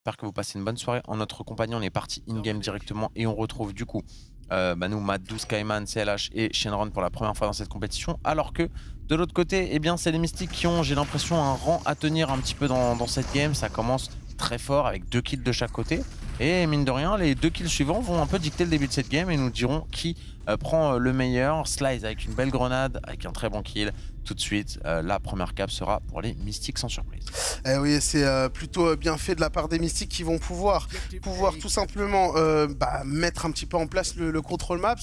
j'espère que vous passez une bonne soirée. En notre compagnie, on est parti in-game directement et on retrouve du coup nous, Matt12, Skyman, CLH et Shenron pour la première fois dans cette compétition. Alors que de l'autre côté, eh bien, c'est les Mystiques qui ont, j'ai l'impression, un rang à tenir un petit peu dans cette game. Ça commence très fort avec 2 kills de chaque côté. Et mine de rien, les 2 kills suivants vont un peu dicter le début de cette game et nous diront qui prend le meilleur. Slice avec une belle grenade, avec un très bon kill. Tout de suite, la première cap sera pour les Mystiques sans surprise. Eh oui, c'est plutôt bien fait de la part des Mystiques qui vont pouvoir tout simplement mettre un petit peu en place le control map,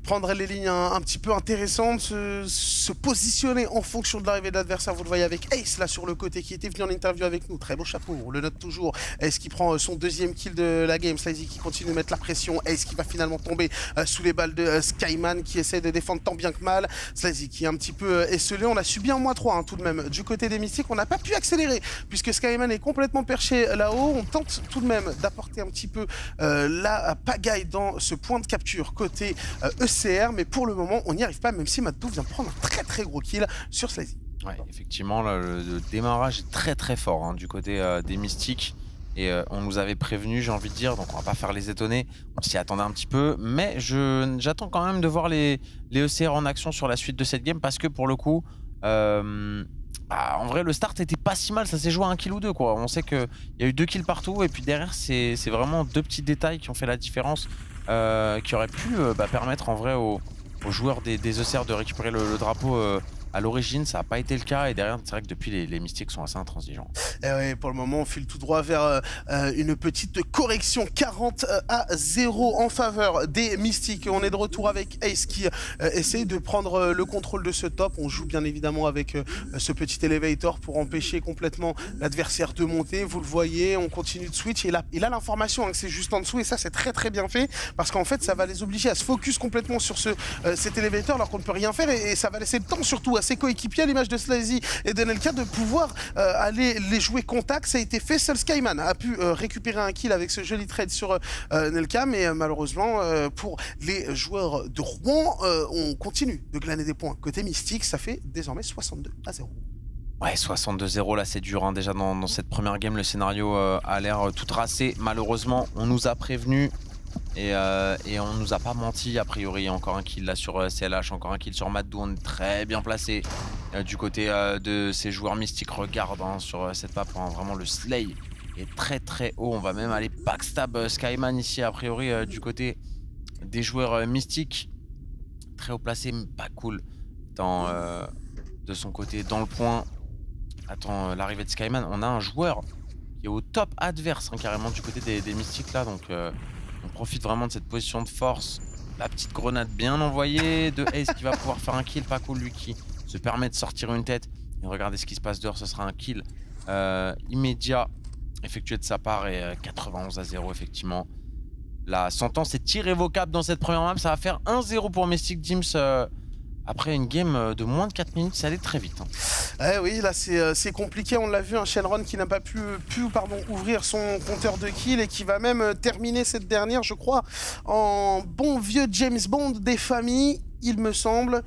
prendre les lignes un petit peu intéressantes, se positionner en fonction de l'arrivée de l'adversaire. Vous le voyez avec Ace là sur le côté qui était venu en interview avec nous. Très beau chapeau, on le note toujours. Ace qui prend son deuxième kill de la game. Slazy qui continue de mettre la pression. Ace qui va finalement tomber sous les balles de Skyman qui essaie de défendre tant bien que mal. Slazy qui est un petit peu esselé. On a subi un -3 hein, tout de même du côté des Mystiques. On n'a pas pu accélérer puisque Skyman est complètement perché là-haut. On tente tout de même d'apporter un petit peu la pagaille dans ce point de capture côté ECR, mais pour le moment on n'y arrive pas, même si Matt12 vient de prendre un très gros kill sur Slazy. Ouais, effectivement, le démarrage est très fort hein, du côté des Mystiques. Et on nous avait prévenu, j'ai envie de dire, donc on va pas faire les étonnés. On s'y attendait un petit peu, mais j'attends quand même de voir les ECR en action sur la suite de cette game parce que pour le coup, en vrai, le start était pas si mal, ça s'est joué à 1 kill ou 2 quoi. On sait qu'il y a eu 2 kills partout et puis derrière, c'est vraiment 2 petits détails qui ont fait la différence, qui auraient pu permettre en vrai aux joueurs des ECR de récupérer le drapeau. À l'origine, ça n'a pas été le cas et derrière, c'est vrai que depuis, les Mystiques sont assez intransigeants. Et oui, pour le moment, on file tout droit vers une petite correction 40-0 en faveur des Mystiques. On est de retour avec Ace qui essaye de prendre le contrôle de ce top. On joue bien évidemment avec ce petit elevator pour empêcher complètement l'adversaire de monter. Vous le voyez, on continue de switch et il a l'information hein, que c'est juste en dessous et ça, c'est très bien fait parce qu'en fait, ça va les obliger à se focus complètement sur cet elevator alors qu'on ne peut rien faire et ça va laisser le temps surtout à ses coéquipiers à l'image de Slazy et de Nelka de pouvoir aller les jouer contact. Ça a été fait, seul Skyman a pu récupérer un kill avec ce joli trade sur Nelka, mais malheureusement pour les joueurs de Rouen, on continue de glaner des points. Côté Mystique, ça fait désormais 62-0. Ouais, 62-0 là c'est dur hein. Déjà dans cette première game le scénario a l'air tout tracé. Malheureusement on nous a prévenu et on nous a pas menti a priori. Encore un kill là sur CLH, encore un kill sur Matt12, on est très bien placé du côté de ces joueurs Mystiques. Regarde hein, sur cette map hein, vraiment le slay est très haut. On va même aller backstab Skyman ici a priori du côté des joueurs Mystiques. Très haut placé mais pas cool de son côté dans le point. Attends l'arrivée de Skyman, on a un joueur qui est au top adverse hein, carrément du côté des Mystiques là, donc on profite vraiment de cette position de force. La petite grenade bien envoyée de Ace qui va pouvoir faire un kill, pas cool lui qui se permet de sortir une tête. Et regardez ce qui se passe dehors, ce sera un kill immédiat effectué de sa part et 91-0 effectivement. La sentence est irrévocable dans cette première map, ça va faire 1-0 pour Mystic Dims. Après une game de moins de 4 minutes, ça allait très vite. Hein. Eh oui, là c'est compliqué, on l'a vu, un Shenron qui n'a pas pu ouvrir son compteur de kills et qui va même terminer cette dernière, je crois, en bon vieux James Bond des familles, il me semble.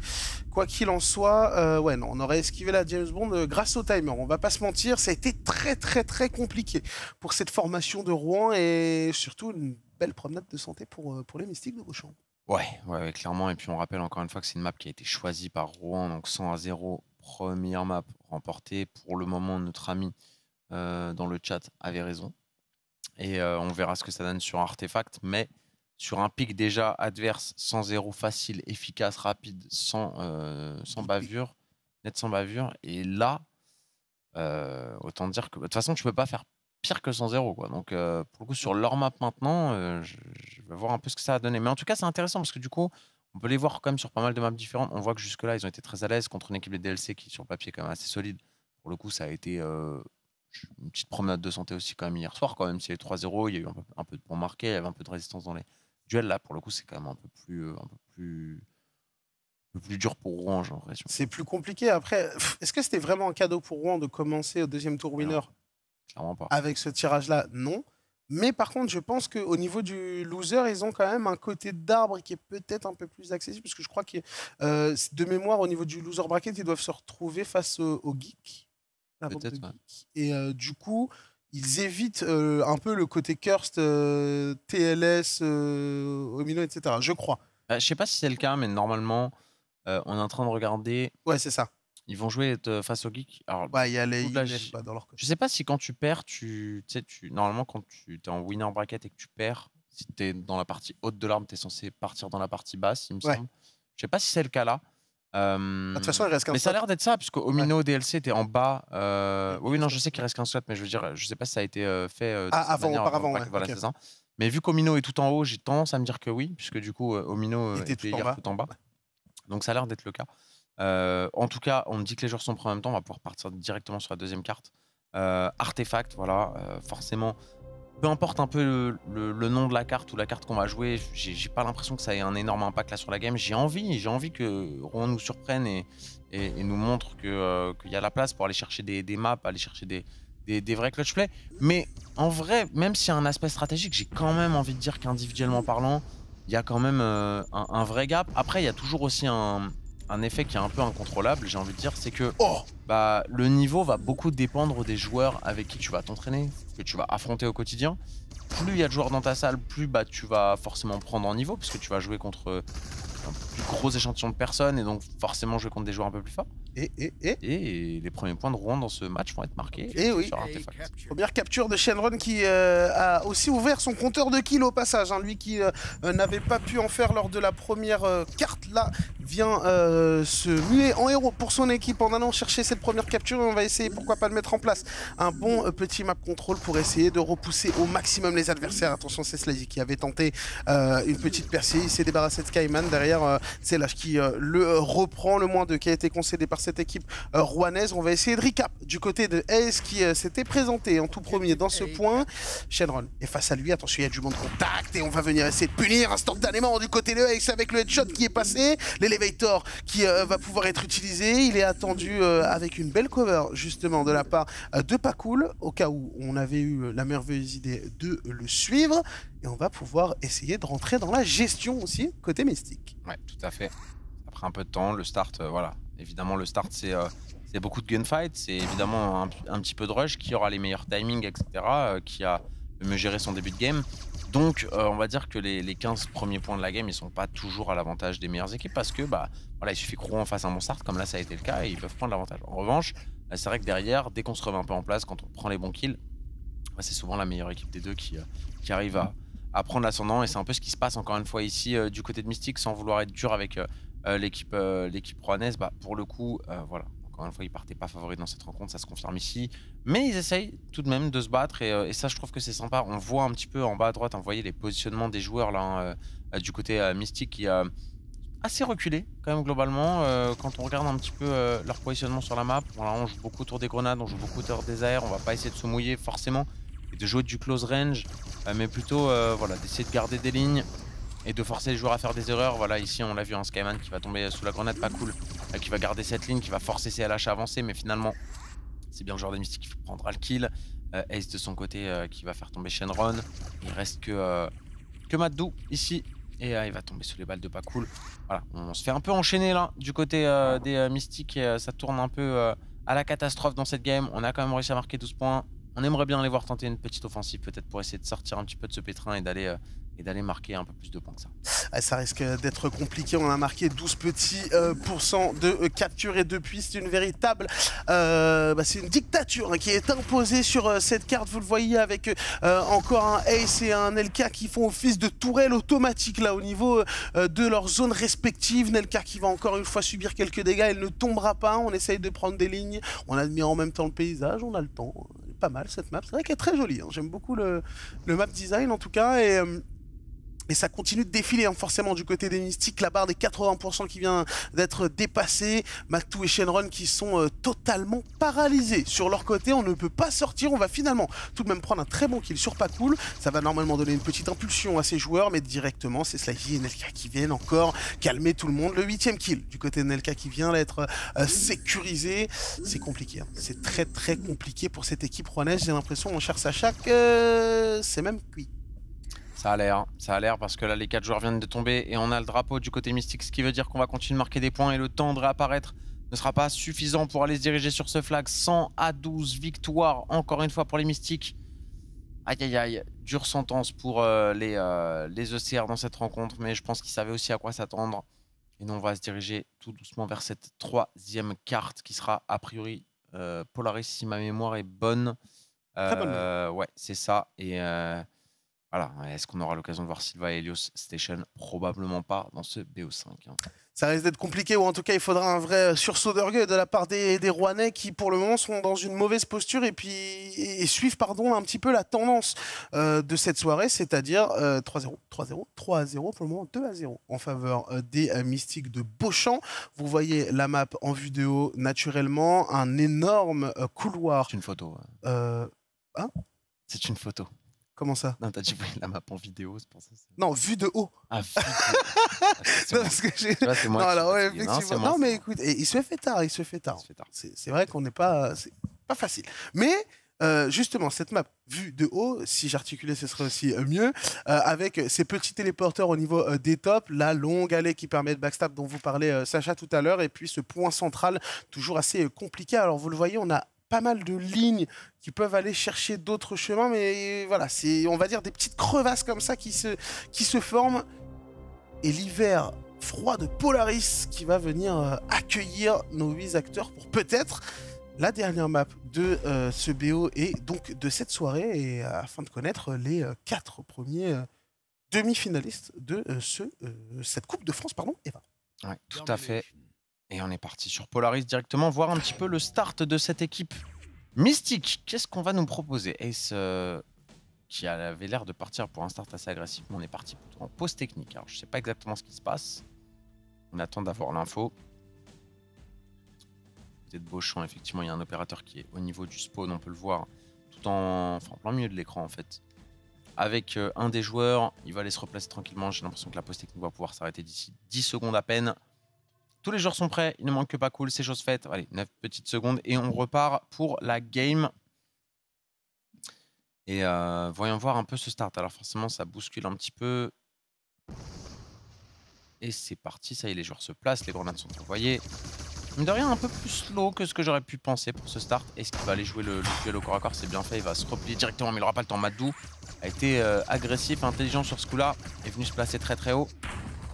Quoi qu'il en soit, ouais non, on aurait esquivé la James Bond grâce au timer, on va pas se mentir, ça a été très compliqué pour cette formation de Rouen et surtout une belle promenade de santé pour les Mystiques de Beauchamp. Ouais, clairement. Et puis on rappelle encore une fois que c'est une map qui a été choisie par Rouen, donc 100-0, première map remportée. Pour le moment, notre ami dans le chat avait raison. Et on verra ce que ça donne sur un artefact, mais sur un pic déjà adverse, 100-0, facile, efficace, rapide, sans bavure, net sans bavure. Et là, autant dire que de toute façon, tu peux pas faire pire que 100-0 quoi. Donc pour le coup sur leur map maintenant, je vais voir un peu ce que ça a donné. Mais en tout cas c'est intéressant parce que du coup on peut les voir quand même sur pas mal de maps différentes. On voit que jusque là ils ont été très à l'aise contre une équipe de DLC qui sur le papier est quand même assez solide. Pour le coup ça a été une petite promenade de santé aussi quand même hier soir quand même. S'il y a eu 3-0, il y a eu un peu de points marqués, il y avait un peu de résistance dans les duels. Là pour le coup c'est quand même un peu plus dur pour Rouen j'ai l'impression. C'est plus compliqué après. Est-ce que c'était vraiment un cadeau pour Rouen de commencer au deuxième tour winner? Clairement pas. Avec ce tirage-là, non. Mais par contre, je pense qu'au niveau du loser, ils ont quand même un côté d'arbre qui est peut-être un peu plus accessible, parce que je crois que de mémoire, au niveau du loser bracket, ils doivent se retrouver face aux geeks. Peut-être, ouais. Et du coup, ils évitent un peu le côté cursed, TLS, Omino, etc. Je crois. Je sais pas si c'est le cas, mais normalement, on est en train de regarder. Ouais, c'est ça. Ils vont jouer face au geek. Alors, Ouais, il y a les dans leur côté. Je sais pas si quand tu perds, normalement, quand tu es en winner bracket et que tu perds, si tu es dans la partie haute de l'arme, tu es censé partir dans la partie basse, il me semble. Je sais pas si c'est le cas là. De toute façon, il reste qu'un slot. Mais ça a l'air d'être ça, puisque Omino DLC était en bas. Oui, non, je sais qu'il reste qu'un slot, mais je veux dire, je sais pas si ça a été fait. Auparavant, ouais. Voilà, c'est ça. Mais vu qu'Omino est tout en haut, j'ai tendance à me dire que oui, puisque du coup, Omino était tout en bas. Donc ça a l'air d'être le cas. En tout cas, on me dit que les joueurs sont prêts en même temps. On va pouvoir partir directement sur la deuxième carte. Artefact, voilà, forcément. Peu importe un peu le nom de la carte ou la carte qu'on va jouer, j'ai pas l'impression que ça ait un énorme impact là sur la game. J'ai envie que Rouen nous surprenne et nous montre qu'il y a la place pour aller chercher des maps, aller chercher des vrais clutch play. Mais en vrai, même s'il y a un aspect stratégique, j'ai quand même envie de dire qu'individuellement parlant, il y a quand même un vrai gap. Après, il y a toujours aussi un effet qui est un peu incontrôlable, j'ai envie de dire, c'est que le niveau va beaucoup dépendre des joueurs avec qui tu vas t'entraîner, que tu vas affronter au quotidien. Plus il y a de joueurs dans ta salle, plus tu vas forcément prendre en niveau, parce que tu vas jouer contre un plus gros échantillon de personnes et donc forcément jouer contre des joueurs un peu plus forts. Et les premiers points de Rouen dans ce match vont être marqués sur Artefact. Première capture de Shenron qui a aussi ouvert son compteur de kills au passage. Hein. Lui qui n'avait pas pu en faire lors de la première carte, là, vient se muer en héros pour son équipe en allant chercher cette première capture. Et on va essayer, pourquoi pas, de mettre en place un bon petit map control pour essayer de repousser au maximum les adversaires. Attention, c'est Slazy qui avait tenté une petite percée. Il s'est débarrassé de Skyman. Derrière, c'est Lash qui le reprend. Le -2 qui a été concédé par cette équipe rouennaise. On va essayer de recap du côté de Ace qui s'était présenté en tout premier dans ce point. Shenron est face à lui. Attention, il y a du monde contact et on va venir essayer de punir instantanément du côté de Ace avec le headshot qui est passé. L'elevator qui va pouvoir être utilisé. Il est attendu avec une belle cover justement de la part de Pacool au cas où on avait eu la merveilleuse idée de le suivre. Et on va pouvoir essayer de rentrer dans la gestion aussi côté Mystique. Ouais, tout à fait. Après un peu de temps, le start, voilà. Évidemment, le start, c'est beaucoup de gunfight, c'est évidemment un petit peu de rush, qui aura les meilleurs timings, etc., qui a mieux géré son début de game. Donc, on va dire que les 15 premiers points de la game, ils sont pas toujours à l'avantage des meilleures équipes, parce que voilà, il suffit que Rouen fasse un bon start, comme là ça a été le cas, et ils peuvent prendre l'avantage. En revanche, c'est vrai que derrière, dès qu'on se remet un peu en place, quand on prend les bons kills, c'est souvent la meilleure équipe des deux qui arrive à prendre l'ascendant, et c'est un peu ce qui se passe encore une fois ici du côté de Mystique, sans vouloir être dur avec l'équipe rouennaise. Pour le coup, voilà, encore une fois, ils partaient pas favoris dans cette rencontre, ça se confirme ici, mais ils essayent tout de même de se battre, et ça je trouve que c'est sympa. On voit un petit peu en bas à droite, vous voyez les positionnements des joueurs là, du côté Mystique qui assez reculé quand même globalement. Quand on regarde un petit peu leur positionnement sur la map, voilà, on joue beaucoup autour des grenades, on joue beaucoup autour des AR, on va pas essayer de se mouiller forcément et de jouer du close range, mais plutôt voilà, d'essayer de garder des lignes et de forcer les joueurs à faire des erreurs. Voilà, ici on l'a vu, un Skyman qui va tomber sous la grenade, pas cool, qui va garder cette ligne, qui va forcer CLH à avancer, mais finalement c'est bien le joueur de Mystique qui prendra le kill. Ace de son côté qui va faire tomber Shenron. Il reste que Maddou ici, et il va tomber sous les balles de pas cool. Voilà, on se fait un peu enchaîner là du côté des Mystiques, et ça tourne un peu à la catastrophe dans cette game. On a quand même réussi à marquer 12 points. On aimerait bien les voir tenter une petite offensive peut-être pour essayer de sortir un petit peu de ce pétrin et d'aller marquer un peu plus de points que ça. Ça risque d'être compliqué. On a marqué 12 petits % de capture, et depuis c'est une véritable c'est une dictature qui est imposée sur cette carte. Vous le voyez avec encore un Ace et un Nelka qui font office de tourelle automatique là au niveau de leurs zones respectives. Nelka qui va encore une fois subir quelques dégâts, elle ne tombera pas. On essaye de prendre des lignes, on admire en même temps le paysage, on a le temps. Pas mal cette map, c'est vrai qu'elle est très jolie, hein. J'aime beaucoup le map design en tout cas, et ça continue de défiler hein, forcément du côté des Mystiques, la barre des 80% qui vient d'être dépassée. Matou et Shenron qui sont totalement paralysés sur leur côté, on ne peut pas sortir. On va finalement tout de même prendre un très bon kill sur Pacool, ça va normalement donner une petite impulsion à ces joueurs, mais directement c'est Slazy et Nelka qui viennent encore calmer tout le monde. Le 8ème kill du côté de Nelka qui vient d'être sécurisé. C'est compliqué, hein. C'est très très compliqué pour cette équipe rouennaise, j'ai l'impression on cherche à chaque... c'est même cuit. Ça a l'air parce que là les 4 joueurs viennent de tomber et on a le drapeau du côté Mystique, ce qui veut dire qu'on va continuer de marquer des points, et le temps de réapparaître ne sera pas suffisant pour aller se diriger sur ce flag. 100 à 12 victoires encore une fois pour les Mystiques. Aïe aïe aïe, dure sentence pour les ECR dans cette rencontre, mais je pense qu'ils savaient aussi à quoi s'attendre. Et nous, on va se diriger tout doucement vers cette troisième carte qui sera a priori Polaris, si ma mémoire est bonne. Très bonne mémoire. Ouais, c'est ça. Et voilà, est-ce qu'on aura l'occasion de voir Sylva et Helios Station? Probablement pas dans ce BO5. Hein. Ça risque d'être compliqué, ou en tout cas il faudra un vrai sursaut d'orgueil de la part des Rouennais qui pour le moment sont dans une mauvaise posture et suivent un petit peu la tendance de cette soirée, c'est-à-dire 3-0, 3-0, 3-0 pour le moment, 2-0 en faveur des Mystiques de Beauchamp. Vous voyez la map en vue de haut naturellement, un énorme couloir. C'est une photo. Hein? C'est une photo. Comment ça? Non, t'as dit la map en vidéo, c'est pour ça. Non, vue de haut. Ah, vue de haut. Non, parce que j'ai... C'est moi. Non, alors, ouais, effectivement. Non, mais écoute, il se fait tard, il se fait tard. C'est vrai qu'on n'est pas... C'est pas facile. Mais... justement, cette map vue de haut, si j'articulais, ce serait aussi mieux, avec ces petits téléporteurs au niveau des tops, la longue allée qui permet de backstab dont vous parlez, Sacha, tout à l'heure, et puis ce point central, toujours assez compliqué. Alors, vous le voyez, on a pas mal de lignes qui peuvent aller chercher d'autres chemins, mais voilà, c'est, on va dire, des petites crevasses comme ça qui se forment. Et l'hiver froid de Polaris qui va venir accueillir nos 8 acteurs pour peut-être la dernière map de ce BO et donc de cette soirée, et afin de connaître les 4 premiers demi-finalistes de cette Coupe de France, pardon, Eva. Ouais, tout à fait. Et on est parti sur Polaris directement, voir un petit peu le start de cette équipe. Mystique, qu'est-ce qu'on va nous proposer? Ace qui avait l'air de partir pour un start assez agressif, mais on est parti plutôt en pause technique. Alors je sais pas exactement ce qui se passe. On attend d'avoir l'info. De Beauchamp, effectivement, il y a un opérateur qui est au niveau du spawn, on peut le voir, tout en plein milieu de l'écran en fait. Avec un des joueurs, il va aller se replacer tranquillement. J'ai l'impression que la pause technique va pouvoir s'arrêter d'ici 10 secondes à peine. Tous les joueurs sont prêts, il ne manque que pas cool, c'est chose faite. Allez, 9 petites secondes et on repart pour la game. Et voyons voir un peu ce start. Alors forcément, ça bouscule un petit peu. Et c'est parti, ça y est, les joueurs se placent, les grenades sont envoyées. Mine de rien, un peu plus slow que ce que j'aurais pu penser pour ce start. Est-ce qu'il va aller jouer le duel au corps à corps? C'est bien fait, il va se replier directement, mais il n'aura pas le temps. Madou a été agressif, intelligent sur ce coup-là, est venu se placer très très haut.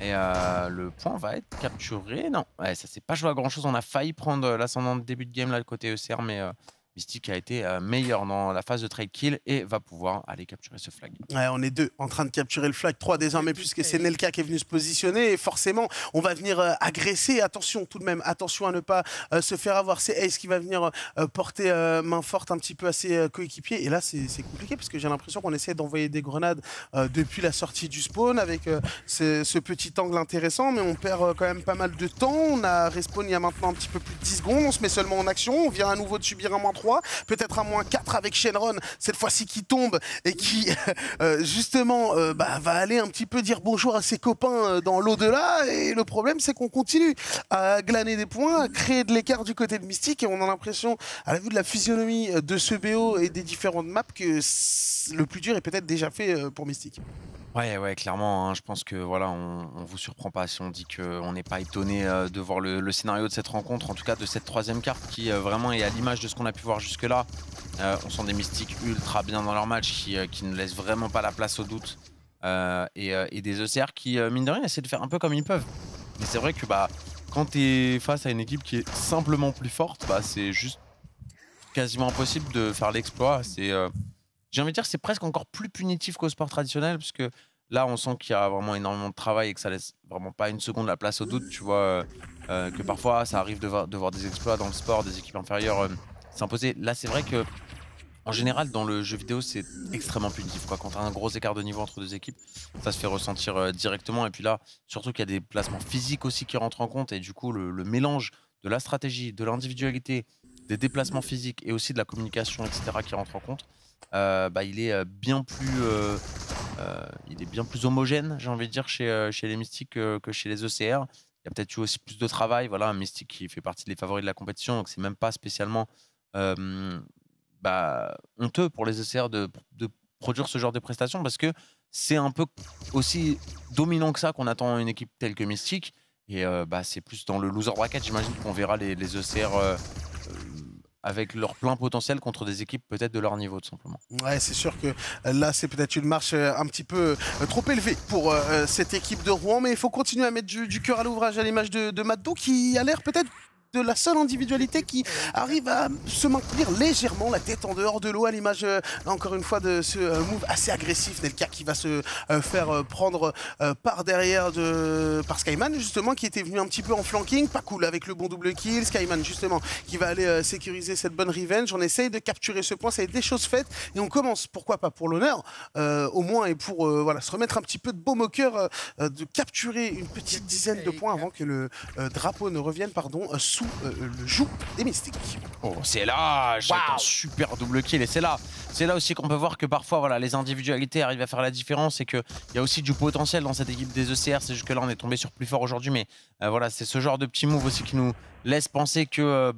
Et le point va être capturé. Non, ouais, ça s'est pas joué à grand chose. On a failli prendre l'ascendant de début de game, là, le côté ECR, mais Mystique a été meilleur dans la phase de trade kill et va pouvoir aller capturer ce flag. Ouais, on est 2 en train de capturer le flag, 3 désormais, puisque c'est Nelka qui est venu se positionner. Et forcément, on va venir agresser. Attention tout de même, attention à ne pas se faire avoir. C'est Ace qui va venir porter main forte un petit peu à ses coéquipiers. Et là, c'est compliqué, parce que j'ai l'impression qu'on essaie d'envoyer des grenades depuis la sortie du spawn, avec ce petit angle intéressant. Mais on perd quand même pas mal de temps. On a respawn il y a maintenant un petit peu plus de 10 secondes. On se met seulement en action. On vient à nouveau de subir un -3. Peut-être un -4 avec Shenron, cette fois-ci qui tombe et qui justement va aller un petit peu dire bonjour à ses copains dans l'au-delà. Et le problème, c'est qu'on continue à glaner des points, à créer de l'écart du côté de Mystique, et on a l'impression, à la vue de la physionomie de ce BO et des différentes maps, que le plus dur est peut-être déjà fait pour Mystique. Ouais, clairement, hein, je pense que voilà, on vous surprend pas si on dit qu'on n'est pas étonné de voir le scénario de cette rencontre, en tout cas de cette troisième carte qui vraiment est à l'image de ce qu'on a pu voir jusque-là. On sent des Mystiques ultra bien dans leur match qui ne laissent vraiment pas la place au doute et des ECR qui, mine de rien, essaient de faire un peu comme ils peuvent. Mais c'est vrai que quand tu es face à une équipe qui est simplement plus forte, c'est juste quasiment impossible de faire l'exploit. J'ai envie de dire, c'est presque encore plus punitif qu'au sport traditionnel, parce que là, on sent qu'il y a vraiment énormément de travail et que ça laisse vraiment pas une seconde la place au doute. Tu vois, que parfois, ça arrive de voir des exploits dans le sport, des équipes inférieures s'imposer. Là, c'est vrai que, en général, dans le jeu vidéo, c'est extrêmement punitif, quoi. Quand tu as un gros écart de niveau entre deux équipes, ça se fait ressentir directement. Et puis là, surtout qu'il y a des placements physiques aussi qui rentrent en compte. Et du coup, le mélange de la stratégie, de l'individualité, des déplacements physiques et aussi de la communication, etc., qui rentrent en compte. Il est bien plus homogène, j'ai envie de dire, chez les Mystiques que chez les ECR. Il y a peut-être eu aussi plus de travail. Voilà, un Mystique qui fait partie des favoris de la compétition, donc c'est même pas spécialement honteux pour les ECR de produire ce genre de prestations, parce que c'est un peu aussi dominant que ça qu'on attend une équipe telle que Mystique. Et c'est plus dans le loser bracket, j'imagine qu'on verra les ECR avec leur plein potentiel contre des équipes peut-être de leur niveau tout simplement. Ouais, c'est sûr que là, c'est peut-être une marche un petit peu trop élevée pour cette équipe de Rouen, mais il faut continuer à mettre du cœur à l'ouvrage à l'image de Maddo qui a l'air peut-être de la seule individualité qui arrive à se maintenir légèrement la tête en dehors de l'eau à l'image encore une fois de ce move assez agressif Nelka qui va se faire prendre par derrière par Skyman justement qui était venu un petit peu en flanking, pas cool avec le bon double kill, Skyman justement qui va aller sécuriser cette bonne revenge, on essaye de capturer ce point, ça a été des choses faites et on commence, pourquoi pas pour l'honneur au moins et pour voilà, se remettre un petit peu de baume au cœur de capturer une petite dizaine de points avant que le drapeau ne revienne sous le joug des Mystiques. Oh, c'est là, un super double kill et c'est là aussi qu'on peut voir que parfois voilà, les individualités arrivent à faire la différence et qu'il y a aussi du potentiel dans cette équipe des ECR. C'est juste que là on est tombé sur plus fort aujourd'hui, mais voilà, c'est ce genre de petit move aussi qui nous laisse penser que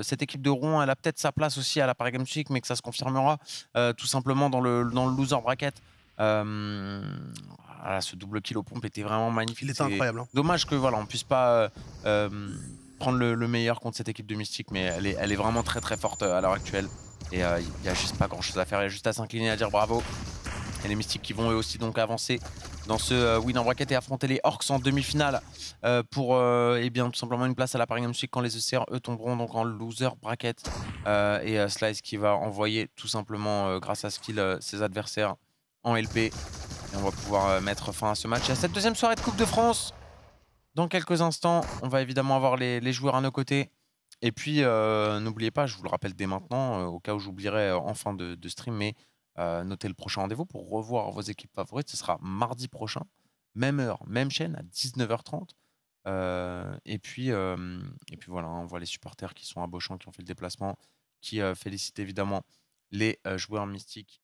cette équipe de Rouen elle a peut-être sa place aussi à la Paris Games Week, mais que ça se confirmera tout simplement dans le loser bracket. Voilà, ce double kill aux pompes était vraiment magnifique. Il était incroyable. Hein. Dommage que voilà, on puisse pas prendre le meilleur contre cette équipe de Mystique, mais elle est vraiment très très forte à l'heure actuelle. Et il n'y a juste pas grand chose à faire, il y a juste à s'incliner à dire bravo. Et les Mystiques qui vont eux aussi donc avancer dans ce win en bracket et affronter les Orcs en demi-finale pour eh bien, tout simplement une place à la Paris Games Week quand les ECR eux tomberont donc en loser bracket. Et Slice qui va envoyer tout simplement grâce à skill ses adversaires en LP. Et on va pouvoir mettre fin à ce match et à cette deuxième soirée de Coupe de France. Dans quelques instants, on va évidemment avoir les joueurs à nos côtés. Et puis, n'oubliez pas, je vous le rappelle dès maintenant, au cas où j'oublierai en fin de stream, mais notez le prochain rendez-vous pour revoir vos équipes favorites. Ce sera mardi prochain, même heure, même chaîne, à 19h30. Et puis voilà, on voit les supporters qui sont à Beauchamp, qui ont fait le déplacement, qui félicitent évidemment les joueurs mystiques.